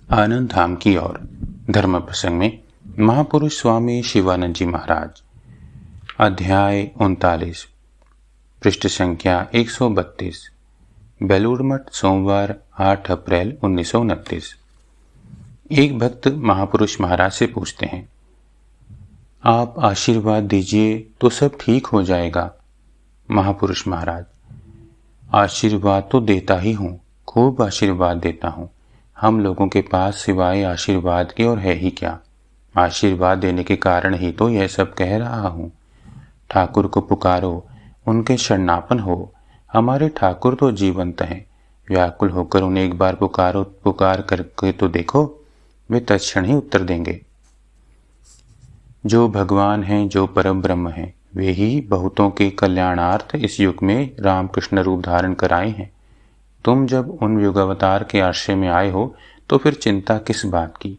आनंद धाम की ओर धर्म प्रसंग में महापुरुष स्वामी शिवानंद जी महाराज। अध्याय 39, पृष्ठ संख्या 132। बेलूर मठ, सोमवार 8 अप्रैल 1929। एक भक्त महापुरुष महाराज से पूछते हैं, आप आशीर्वाद दीजिए तो सब ठीक हो जाएगा। महापुरुष महाराज, आशीर्वाद तो देता ही हूँ, खूब आशीर्वाद देता हूँ। हम लोगों के पास सिवाय आशीर्वाद के और है ही क्या। आशीर्वाद देने के कारण ही तो यह सब कह रहा हूँ। ठाकुर को पुकारो, उनके शरणापन हो। हमारे ठाकुर तो जीवंत हैं, व्याकुल होकर उन्हें एक बार पुकार करके तो देखो, वे तत्क्षण ही उत्तर देंगे। जो भगवान हैं, जो परम ब्रह्म हैं, वे ही बहुतों के कल्याणार्थ इस युग में रामकृष्ण रूप धारण कराए हैं। तुम जब उन युगावतार के आश्रय में आए हो तो फिर चिंता किस बात की।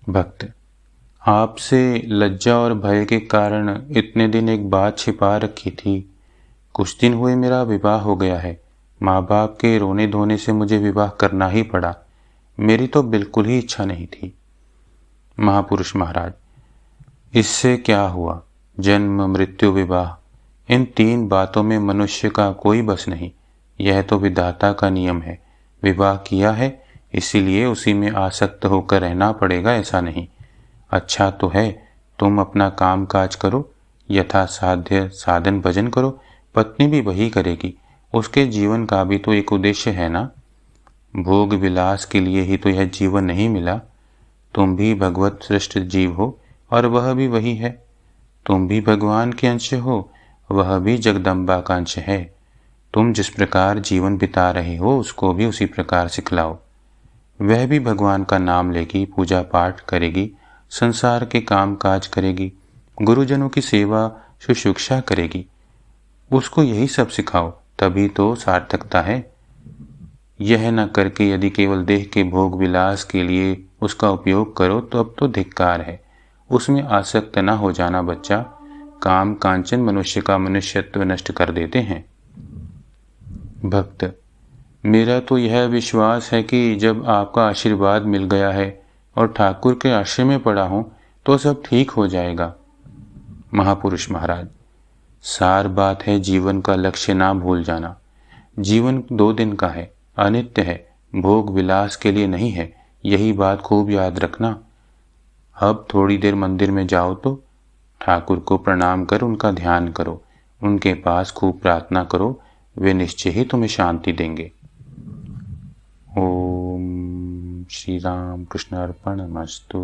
भक्त, आपसे लज्जा और भय के कारण इतने दिन एक बात छिपा रखी थी। कुछ दिन हुए मेरा विवाह हो गया है। माँ बाप के रोने धोने से मुझे विवाह करना ही पड़ा। मेरी तो बिल्कुल ही इच्छा नहीं थी। महापुरुष महाराज, इससे क्या हुआ? जन्म, मृत्यु, विवाह, इन तीन बातों में मनुष्य का कोई बस नहीं। यह तो विधाता का नियम है। विवाह किया है इसीलिए उसी में आसक्त होकर रहना पड़ेगा, ऐसा नहीं। अच्छा तो है, तुम अपना काम काज करो, यथा साध्य साधन भजन करो। पत्नी भी वही करेगी। उसके जीवन का भी तो एक उद्देश्य है ना। भोग विलास के लिए ही तो यह जीवन नहीं मिला। तुम भी भगवत सृष्ट जीव हो और वह भी वही है। तुम भी भगवान के अंश हो, वह भी जगदम्बा का अंश है। तुम जिस प्रकार जीवन बिता रहे हो उसको भी उसी प्रकार सिखलाओ। वह भी भगवान का नाम लेगी, पूजा पाठ करेगी, संसार के काम काज करेगी, गुरुजनों की सेवा शुश्रूषा करेगी। उसको यही सब सिखाओ, तभी तो सार्थकता है। यह न करके यदि केवल देह के भोग विलास के लिए उसका उपयोग करो तो अब तो धिक्कार है। उसमें आसक्त न हो जाना बच्चा। काम कांचन मनुष्य का मनुष्यत्व नष्ट कर देते हैं। भक्त, मेरा तो यह विश्वास है कि जब आपका आशीर्वाद मिल गया है और ठाकुर के आश्रय में पड़ा हूं तो सब ठीक हो जाएगा। महापुरुष महाराज, सार बात है जीवन का लक्ष्य ना भूल जाना। जीवन 2 दिन का है, अनित्य है, भोग विलास के लिए नहीं है। यही बात खूब याद रखना। अब थोड़ी देर मंदिर में जाओ तो ठाकुर को प्रणाम कर उनका ध्यान करो, उनके पास खूब प्रार्थना करो, वे निश्चय ही तुम्हें शांति देंगे। ओम श्री राम कृष्ण अर्पणमस्तु।